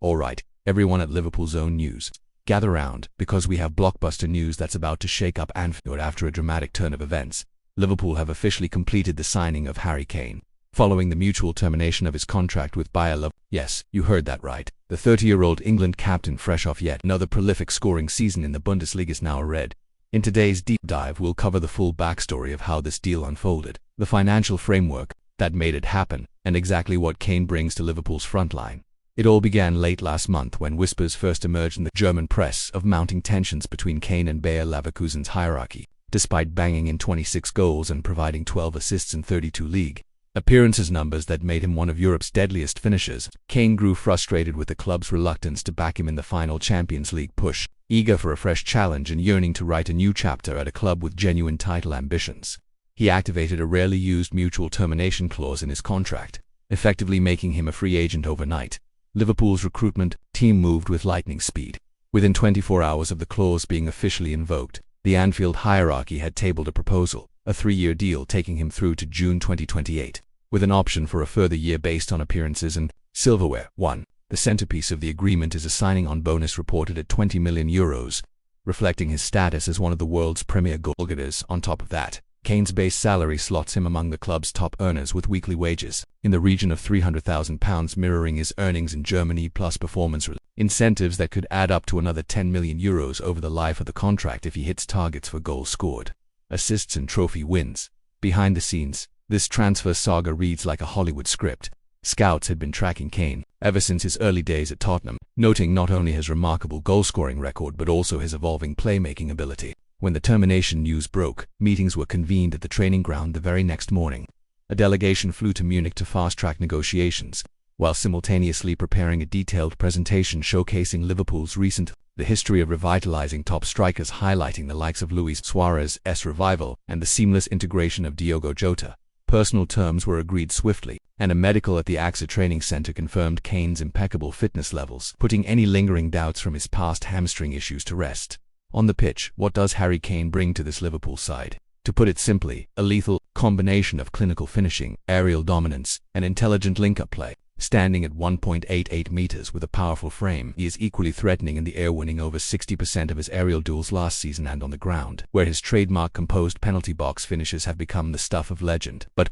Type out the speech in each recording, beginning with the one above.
Alright, everyone at Liverpool's own news. Gather round, because we have blockbuster news that's about to shake up Anfield after a dramatic turn of events. Liverpool have officially completed the signing of Harry Kane, following the mutual termination of his contract with Bayer Leverkusen. Yes, you heard that right. The 30-year-old England captain, fresh off yet another prolific scoring season in the Bundesliga, is now a Red. In today's deep dive, we'll cover the full backstory of how this deal unfolded, the financial framework that made it happen, and exactly what Kane brings to Liverpool's front line. It all began late last month when whispers first emerged in the German press of mounting tensions between Kane and Bayer Leverkusen's hierarchy. Despite banging in 26 goals and providing 12 assists in 32 league appearances, numbers that made him one of Europe's deadliest finishers, Kane grew frustrated with the club's reluctance to back him in the final Champions League push, eager for a fresh challenge and yearning to write a new chapter at a club with genuine title ambitions. He activated a rarely used mutual termination clause in his contract, effectively making him a free agent overnight. Liverpool's recruitment team moved with lightning speed. Within 24 hours of the clause being officially invoked, the Anfield hierarchy had tabled a proposal, a 3-year deal taking him through to June 2028, with an option for a further year based on appearances and silverware. 1. The centerpiece of the agreement is a signing-on bonus reported at €20 million, reflecting his status as one of the world's premier goalgetters. On top of that, Kane's base salary slots him among the club's top earners with weekly wages in the region of £300,000, mirroring his earnings in Germany, plus performance incentives that could add up to another €10 million over the life of the contract if he hits targets for goals scored, assists and trophy wins. Behind the scenes, this transfer saga reads like a Hollywood script. Scouts had been tracking Kane ever since his early days at Tottenham, noting not only his remarkable goal-scoring record but also his evolving playmaking ability. When the termination news broke, meetings were convened at the training ground the very next morning. A delegation flew to Munich to fast-track negotiations, while simultaneously preparing a detailed presentation showcasing Liverpool's the history of revitalizing top strikers, highlighting the likes of Luis Suarez's revival and the seamless integration of Diogo Jota. Personal terms were agreed swiftly, and a medical at the AXA training center confirmed Kane's impeccable fitness levels, putting any lingering doubts from his past hamstring issues to rest. On the pitch, what does Harry Kane bring to this Liverpool side? To put it simply, a lethal combination of clinical finishing, aerial dominance, and intelligent link-up play. Standing at 1.88 meters with a powerful frame, he is equally threatening in the air, winning over 60% of his aerial duels last season, and on the ground, where his trademark composed penalty box finishes have become the stuff of legend. But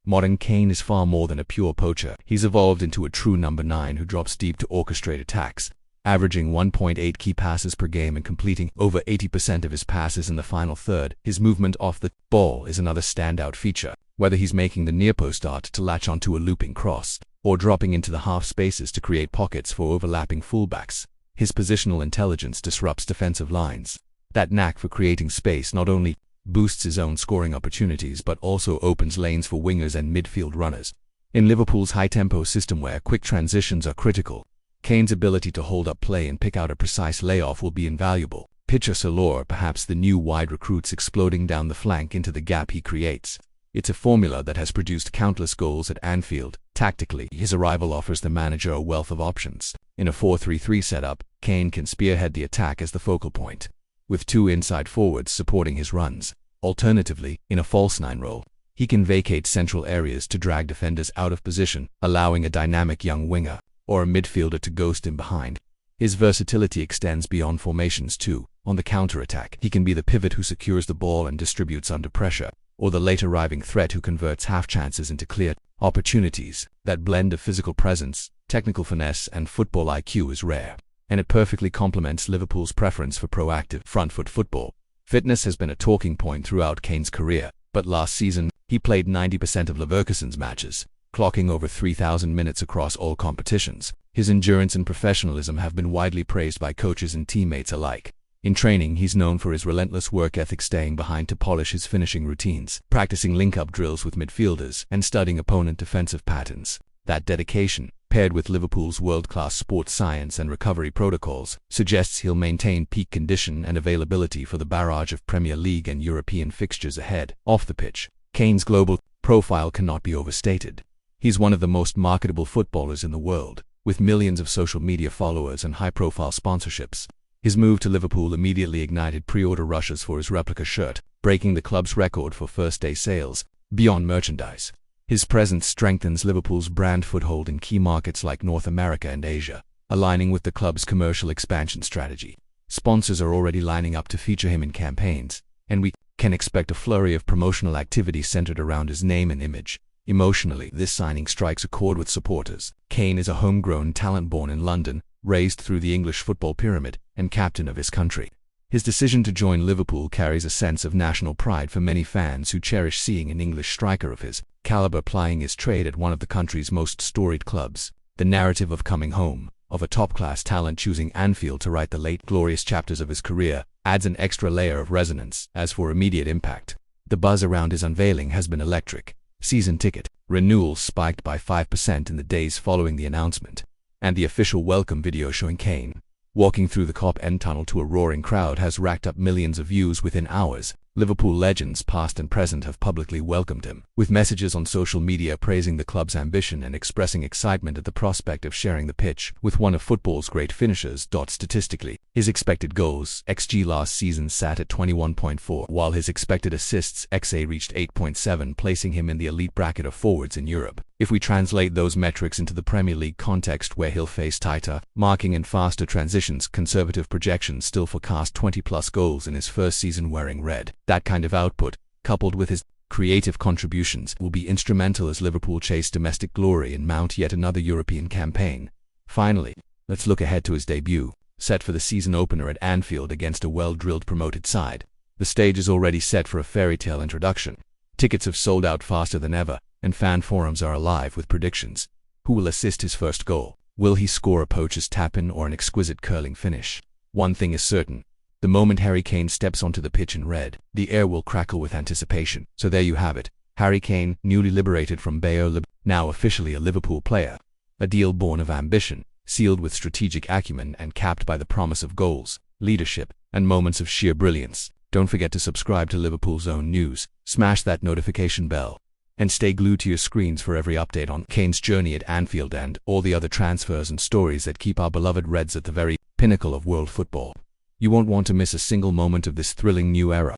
modern Kane is far more than a pure poacher. He's evolved into a true number 9 who drops deep to orchestrate attacks, averaging 1.8 key passes per game and completing over 80% of his passes in the final third. His movement off the ball is another standout feature, whether he's making the near-post dart to latch onto a looping cross, or dropping into the half spaces to create pockets for overlapping fullbacks. His positional intelligence disrupts defensive lines. That knack for creating space not only boosts his own scoring opportunities but also opens lanes for wingers and midfield runners. In Liverpool's high-tempo system where quick transitions are critical, Kane's ability to hold up play and pick out a precise layoff will be invaluable. Picture Solor, perhaps the new wide recruits, exploding down the flank into the gap he creates. It's a formula that has produced countless goals at Anfield. Tactically, his arrival offers the manager a wealth of options. In a 4-3-3 setup, Kane can spearhead the attack as the focal point, with 2 inside forwards supporting his runs. Alternatively, in a false 9 role, he can vacate central areas to drag defenders out of position, allowing a dynamic young winger or a midfielder to ghost him behind. His versatility extends beyond formations too. On the counter-attack, he can be the pivot who secures the ball and distributes under pressure, or the late-arriving threat who converts half-chances into clear opportunities. That blend of physical presence, technical finesse, and football IQ is rare, and it perfectly complements Liverpool's preference for proactive, front-foot football. Fitness has been a talking point throughout Kane's career, but last season, he played 90% of Leverkusen's matches, clocking over 3,000 minutes across all competitions. His endurance and professionalism have been widely praised by coaches and teammates alike. In training, he's known for his relentless work ethic, staying behind to polish his finishing routines, practicing link-up drills with midfielders, and studying opponent defensive patterns. That dedication, paired with Liverpool's world-class sports science and recovery protocols, suggests he'll maintain peak condition and availability for the barrage of Premier League and European fixtures ahead. Off the pitch, Kane's global profile cannot be overstated. He's one of the most marketable footballers in the world, with millions of social media followers and high-profile sponsorships. His move to Liverpool immediately ignited pre-order rushes for his replica shirt, breaking the club's record for first-day sales. Beyond merchandise, his presence strengthens Liverpool's brand foothold in key markets like North America and Asia, aligning with the club's commercial expansion strategy. Sponsors are already lining up to feature him in campaigns, and we can expect a flurry of promotional activity centered around his name and image. Emotionally, this signing strikes a chord with supporters. Kane is a homegrown talent born in London, raised through the English football pyramid, and captain of his country. His decision to join Liverpool carries a sense of national pride for many fans who cherish seeing an English striker of his caliber plying his trade at one of the country's most storied clubs. The narrative of coming home, of a top-class talent choosing Anfield to write the late glorious chapters of his career, adds an extra layer of resonance. As for immediate impact, the buzz around his unveiling has been electric. Season ticket renewals spiked by 5% in the days following the announcement, and the official welcome video showing Kane walking through the Cop End tunnel to a roaring crowd has racked up millions of views within hours. Liverpool legends past and present have publicly welcomed him, with messages on social media praising the club's ambition and expressing excitement at the prospect of sharing the pitch with one of football's great finishers. Statistically, his expected goals (XG) last season sat at 21.4, while his expected assists (XA) reached 8.7, placing him in the elite bracket of forwards in Europe. If we translate those metrics into the Premier League context, where he'll face tighter marking and faster transitions, conservative projections still forecast 20-plus goals in his first season wearing red. That kind of output, coupled with his creative contributions, will be instrumental as Liverpool chase domestic glory and mount yet another European campaign. Finally, let's look ahead to his debut, set for the season opener at Anfield against a well-drilled promoted side. The stage is already set for a fairy tale introduction. Tickets have sold out faster than ever, and fan forums are alive with predictions. Who will assist his first goal? Will he score a poacher's tap-in or an exquisite curling finish? One thing is certain. The moment Harry Kane steps onto the pitch in red, the air will crackle with anticipation. So there you have it. Harry Kane, newly liberated from Bayer, now officially a Liverpool player. A deal born of ambition, sealed with strategic acumen and capped by the promise of goals, leadership, and moments of sheer brilliance. Don't forget to subscribe to Liverpool's Own News, smash that notification bell, and stay glued to your screens for every update on Kane's journey at Anfield and all the other transfers and stories that keep our beloved Reds at the very pinnacle of world football. You won't want to miss a single moment of this thrilling new era.